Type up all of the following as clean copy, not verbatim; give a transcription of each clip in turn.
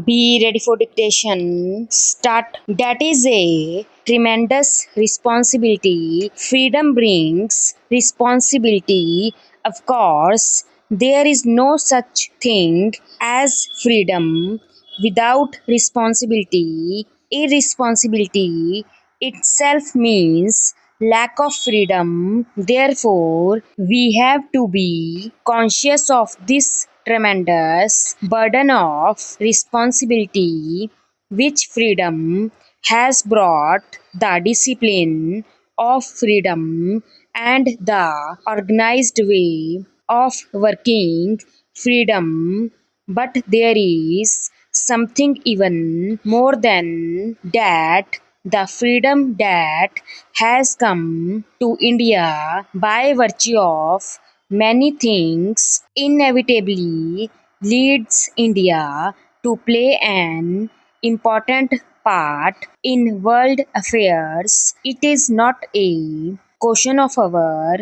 Be ready for dictation. Start. That is a tremendous responsibility. Freedom brings responsibility. Of course, there is no such thing as freedom without responsibility. Irresponsibility itself means lack of freedom. Therefore, we have to be conscious of this tremendous burden of responsibility which freedom has brought, the discipline of freedom and the organized way of working freedom. But there is something even more than that, the freedom that has come to India by virtue of many things inevitably leads India to play an important part in world affairs. It is not a question of our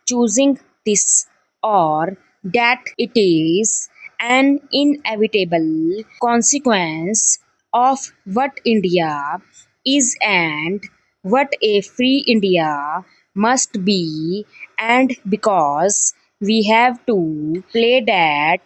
choosing this or that, it is an inevitable consequence of what India is and what a free India must be, and because we have to play that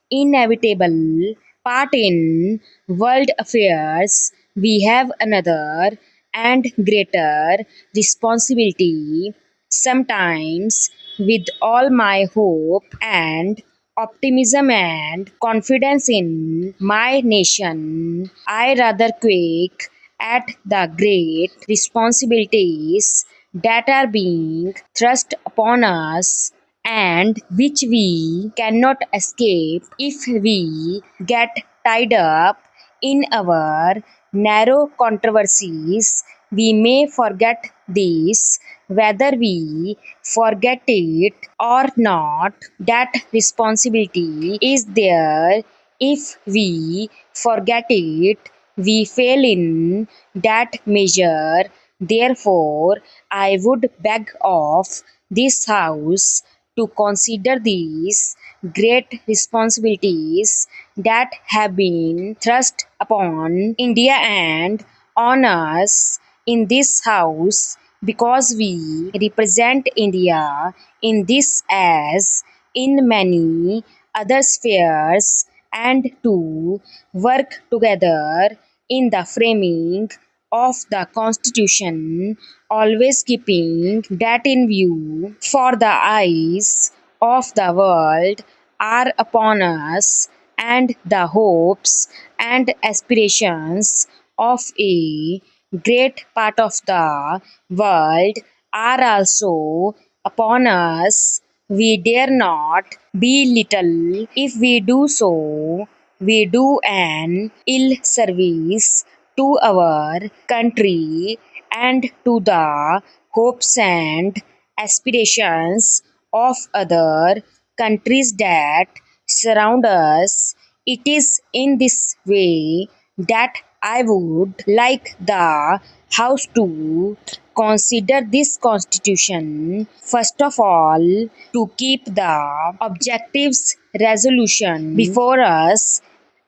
inevitable part in world affairs, we have another and greater responsibility. Sometimes, with all my hope and optimism and confidence in my nation, I rather quake at the great responsibilities that are being thrust upon us and which we cannot escape if we get tied up in our narrow controversies. We may forget this, whether we forget it or not. That responsibility is there. If we forget it, we fail in that measure. Therefore, I would beg of this House to consider these great responsibilities that have been thrust upon India and on us in this House, because we represent India in this as in many other spheres, and to work together in the framing of the Constitution, always keeping that in view, for the eyes of the world are upon us, and the hopes and aspirations of a great part of the world are also upon us. We dare not belittle. If we do so, we do an ill service to our country and to the hopes and aspirations of other countries that surround us. It is in this way that I would like the House to consider this Constitution. First of all, to keep the objectives resolution before us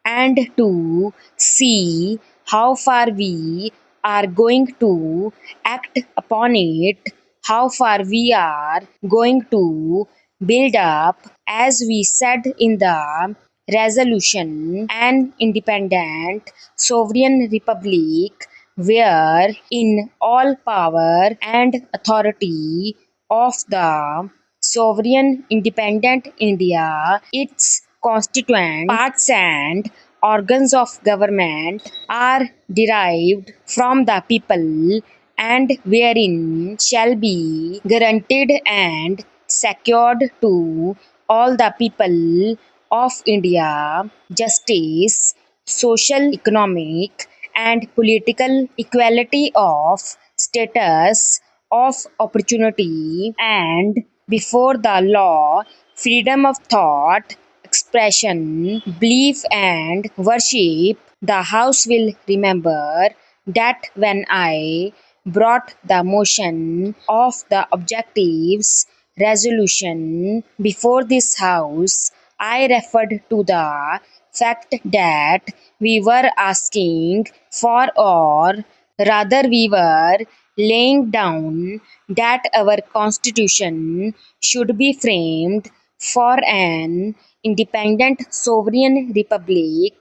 and to see how far we are going to act upon it, how far we are going to build up, as we said in the resolution, an independent sovereign republic where in all power and authority of the sovereign independent India, its constituent parts and organs of government are derived from the people, and wherein shall be guaranteed and secured to all the people of India justice, social, economic, and political equality of status, of opportunity, and before the law, freedom of thought, expression, belief, and worship. The House will remember that when I brought the motion of the objectives resolution before this House, I referred to the fact that we were asking for, or rather, we were laying down that our constitution should be framed for an independent sovereign republic.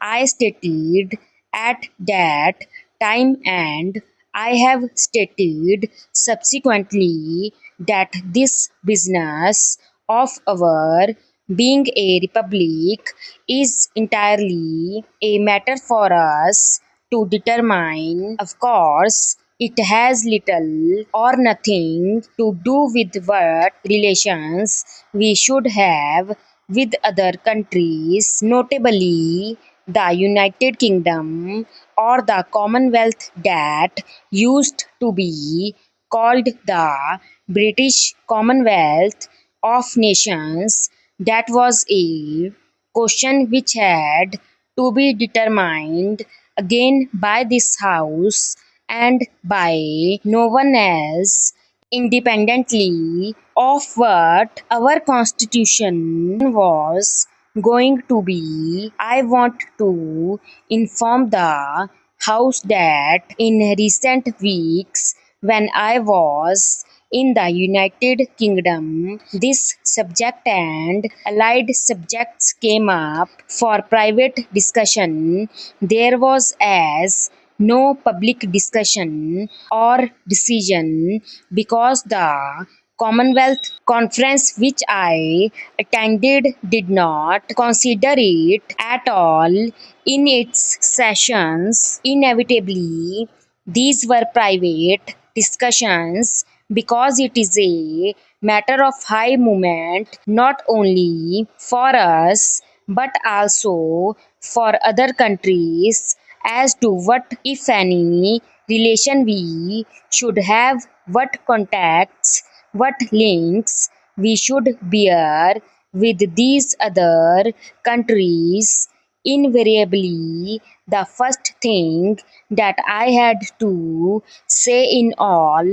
I stated at that time, and I have stated subsequently, that this business of our being a republic is entirely a matter for us to determine. Of course, it has little or nothing to do with what relations we should have with other countries, notably the United Kingdom or the Commonwealth, that used to be called the British Commonwealth of Nations. That was a question which had to be determined again by this House and by no one else, independently of what our constitution was going to be. I want to inform the House that in recent weeks, when I was in the United Kingdom, this subject and allied subjects came up for private discussion. There was as no public discussion or decision, because the Commonwealth Conference which I attended did not consider it at all in its sessions. Inevitably, these were private discussions, because it is a matter of high moment not only for us but also for other countries, as to what, if any, relation we should have, what contacts, what links we should bear with these other countries. Invariably, the first thing that I had to say in all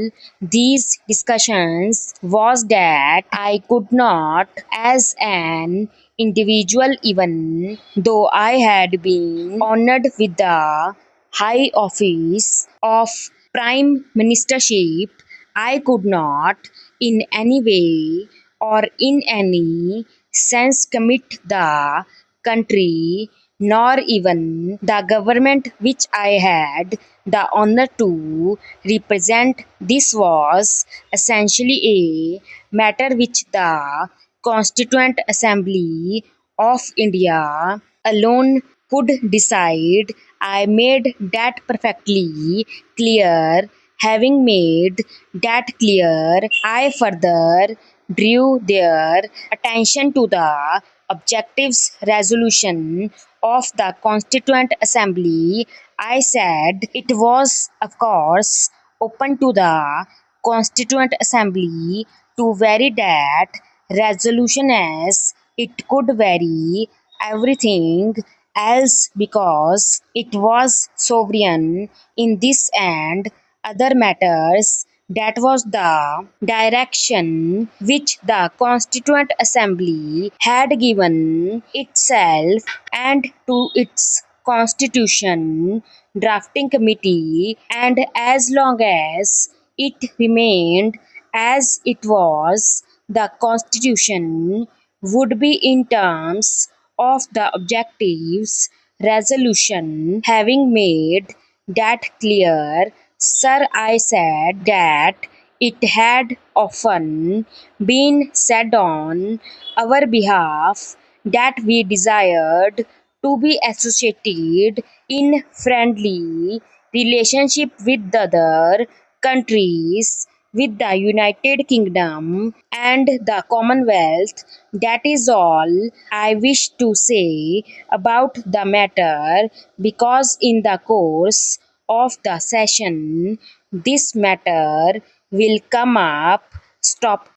these discussions was that I could not, as an individual, even though I had been honored with the high office of Prime Ministership, I could not in any way or in any sense commit the country, nor even the government which I had the honor to represent. This was essentially a matter which the Constituent Assembly of India alone could decide. I made that perfectly clear. Having made that clear, I further drew their attention to the objectives resolution of the Constituent Assembly. I said it was, of course, open to the Constituent Assembly to vary that resolution as it could vary everything else, because it was sovereign in this and other matters. That was the direction which the Constituent Assembly had given itself and to its Constitution Drafting Committee, and as long as it remained as it was, the Constitution would be in terms of the objectives resolution. Having made that clear, sir, I said that it had often been said on our behalf that we desired to be associated in friendly relationship with the other countries, with the United Kingdom and the Commonwealth. That is all I wish to say about the matter, because in the course of the session this matter will come up. Stop.